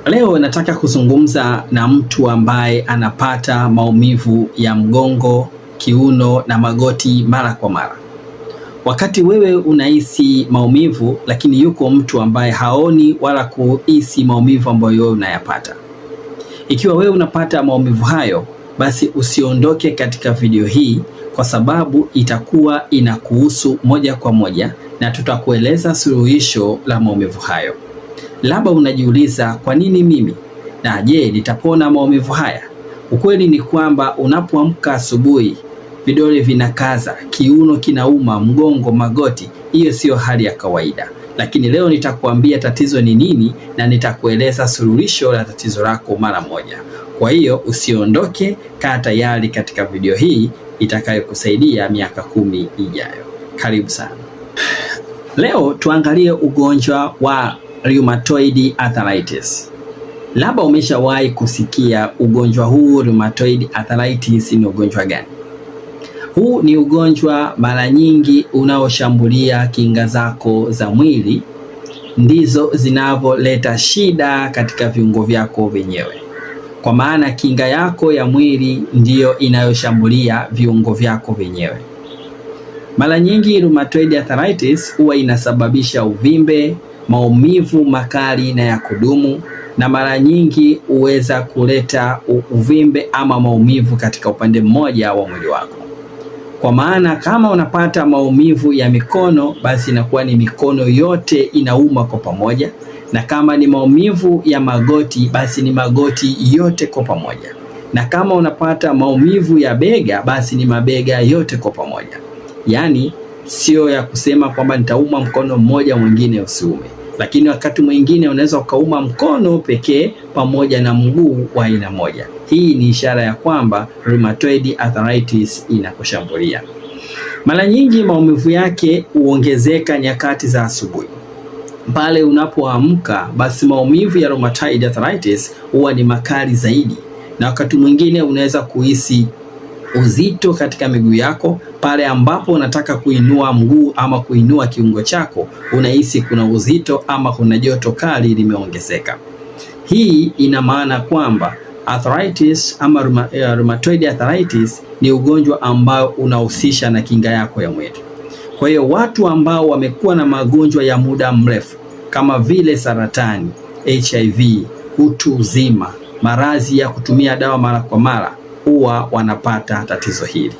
Leo nataka kuzungumza na mtu ambaye anapata maumivu ya mgongo, kiuno na magoti mara kwa mara. Wakati wewe unahisi maumivu, lakini yuko mtu ambaye haoni wala kuhisi maumivu ambayo wewe unayapata. Ikiwa wewe unapata maumivu hayo, basi usiondoke katika video hii, kwa sababu itakuwa inakuhusu moja kwa moja na tutakueleza suluhisho la maumivu hayo. Labda unajiuliza, kwa nini mimi? Na je, nitapona maumivu haya? Ukweli ni kwamba unapoamka asubuhi vidole vinakaza, kiuno kinauma, mgongo, magoti, hiyo sio hali ya kawaida. Lakini leo nitakuambia tatizo ni nini na nitakueleza suluhisho la tatizo lako mara moja. Kwa hiyo usiondoke, kaa tayari katika video hii itakayokusaidia miaka 10 ijayo. Karibu sana. Leo tuangalie ugonjwa wa rheumatoid arthritis. Labda umeshawahi kusikia ugonjwa huu. Rheumatoid arthritis ni ugonjwa gani? Huu ni ugonjwa mara nyingi unaoshambulia kinga zako za mwili, ndizo zinavyoleta shida katika viungo vyako wenyewe. Kwa maana kinga yako ya mwili ndiyo inayoshambulia viungo vyako wenyewe. Mara nyingi rheumatoid arthritis huwa inasababisha uvimbe, maumivu makali na ya kudumu, na mara nyingi huweza kuleta uvimbe ama maumivu katika upande mmoja wa mwili wako. Kwa maana kama unapata maumivu ya mikono, basi inakuwa ni mikono yote inauma kwa pamoja, na kama ni maumivu ya magoti, basi ni magoti yote kwa pamoja, na kama unapata maumivu ya bega, basi ni mabega yote kwa pamoja. Yaani sio ya kusema kwamba nitauma mkono mmoja mwingine usiume, lakini wakati mwingine unaweza ukauma mkono pekee pamoja na mguu wa aina moja. Hii ni ishara ya kwamba rheumatoid arthritis inakushambulia. Mara nyingi maumivu yake huongezeka nyakati za asubuhi. Pale unapoamka, basi maumivu ya rheumatoid arthritis huwa ni makali zaidi, na wakati mwingine unaweza kuhisi uzito katika miguu yako. Pale ambapo unataka kuinua mguu ama kuinua kiungo chako, unahisi kuna uzito ama kuna joto kali limeongezeka. Hii ina maana kwamba arthritis ama rheumatoid arthritis ni ugonjwa ambao unahusisha na kinga yako ya mwili. Kwa hiyo watu ambao wamekuwa na magonjwa ya muda mrefu kama vile saratani, HIV, utu uzima, maradhi ya kutumia dawa mara kwa mara, huwa wanapata tatizo hili.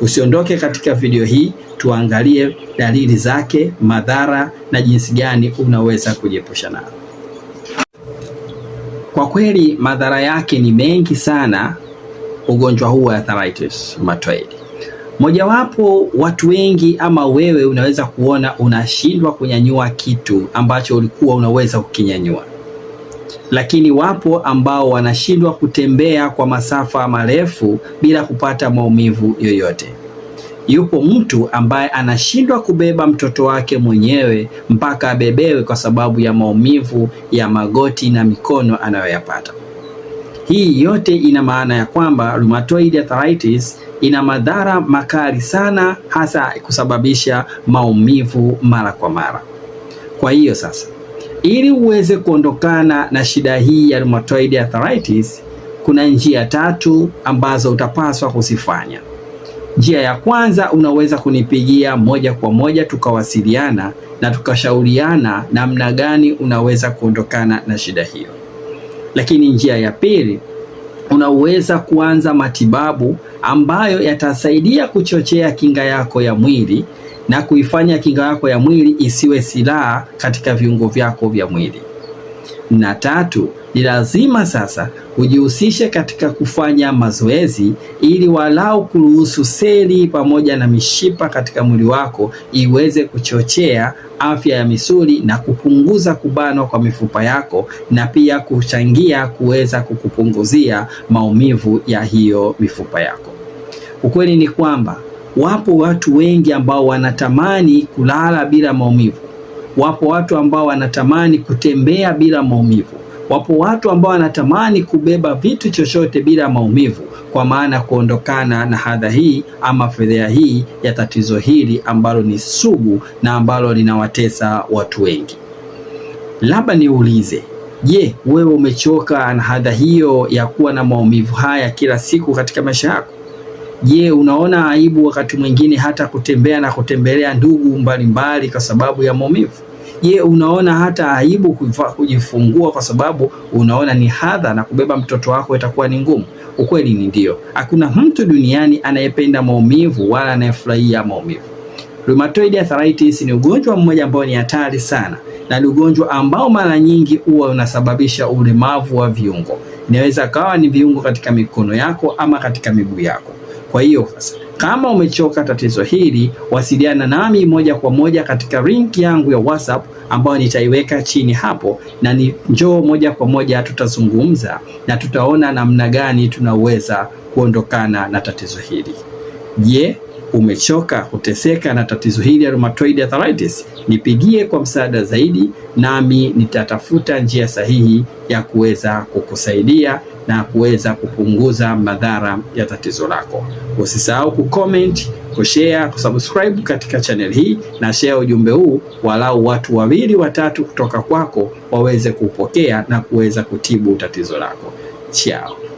Usiondoke katika video hii, tuangalie dalili zake, madhara na jinsi gani unaweza kujiepusha nayo. Kwa kweli madhara yake ni mengi sana ugonjwa huu wa arthritis rheumatoid. Mojawapo, watu wengi ama wewe unaweza kuona unashindwa kunyanyua kitu ambacho ulikuwa unaweza kukinyanyua. Lakini wapo ambao wanashindwa kutembea kwa masafa marefu bila kupata maumivu yoyote. Yupo mtu ambaye anashindwa kubeba mtoto wake mwenyewe mpaka abebewe kwa sababu ya maumivu ya magoti na mikono anayoyapata. Hii yote ina maana ya kwamba rheumatoid arthritis ina madhara makali sana, hasa kusababisha maumivu mara kwa mara. Kwa hiyo sasa, ili uweze kuondokana na shida hii ya rheumatoid arthritis, kuna njia 3 ambazo utapaswa kuzifanya. Njia ya kwanza, unaweza kunipigia moja kwa moja tukawasiliana na tukashauriana namna gani unaweza kuondokana na shida hiyo. Lakini njia ya pili, unaweza kuanza matibabu ambayo yatasaidia kuchochea kinga yako ya mwili na kuifanya kinga yako ya mwili isiwe silaha katika viungo vyako vya mwili. Na 3, ni lazima sasa ujihusishe katika kufanya mazoezi ili walau kuruhusu seli pamoja na mishipa katika mwili wako iweze kuchochea afya ya misuli na kupunguza kubanwa kwa mifupa yako, na pia kuchangia kuweza kukupunguzia maumivu ya hiyo mifupa yako. Ukweli ni kwamba wapo watu wengi ambao wanatamani kulala bila maumivu. Wapo watu ambao wanatamani kutembea bila maumivu. Wapo watu ambao wanatamani kubeba vitu chochote bila maumivu, kwa maana kuondokana na hadha hii ama fedheha hii ya tatizo hili ambalo ni sugu na ambalo linawatesa watu wengi. Labda niulize, Je, wewe umechoka na hadha hiyo ya kuwa na maumivu haya kila siku katika maisha yako? Je, unaona aibu wakati mwingine hata kutembea na kutembelea ndugu mbalimbali kwa sababu ya maumivu? Je, unaona hata aibu kujifungua kwa sababu unaona ni hadha na kubeba mtoto wako itakuwa ni ngumu? Ukweli ni ndio. Hakuna mtu duniani anayependa maumivu wala anayefurahia maumivu. Rheumatoid arthritis ni ugonjwa mmoja ambao ni hatari sana, na ni ugonjwa ambao mara nyingi huwa unasababisha ulemavu wa viungo. Inaweza kawa ni viungo katika mikono yako ama katika miguu yako. Kwa hiyo sasa, kama umechoka tatizo hili, wasiliana nami moja kwa moja katika link yangu ya WhatsApp ambayo nitaiweka chini hapo, na njoo moja kwa moja tutazungumza na tutaona namna gani tunaweza kuondokana na tatizo hili. Je, umechoka kuteseka na tatizo hili ya rheumatoid arthritis? Nipigie kwa msaada zaidi, nami nitatafuta njia sahihi ya kuweza kukusaidia na kuweza kupunguza madhara ya tatizo lako. Usisahau kucomment, kushare, kusubscribe katika channel hii, na share ujumbe huu walau watu 2 3 kutoka kwako waweze kupokea na kuweza kutibu tatizo lako. Ciao.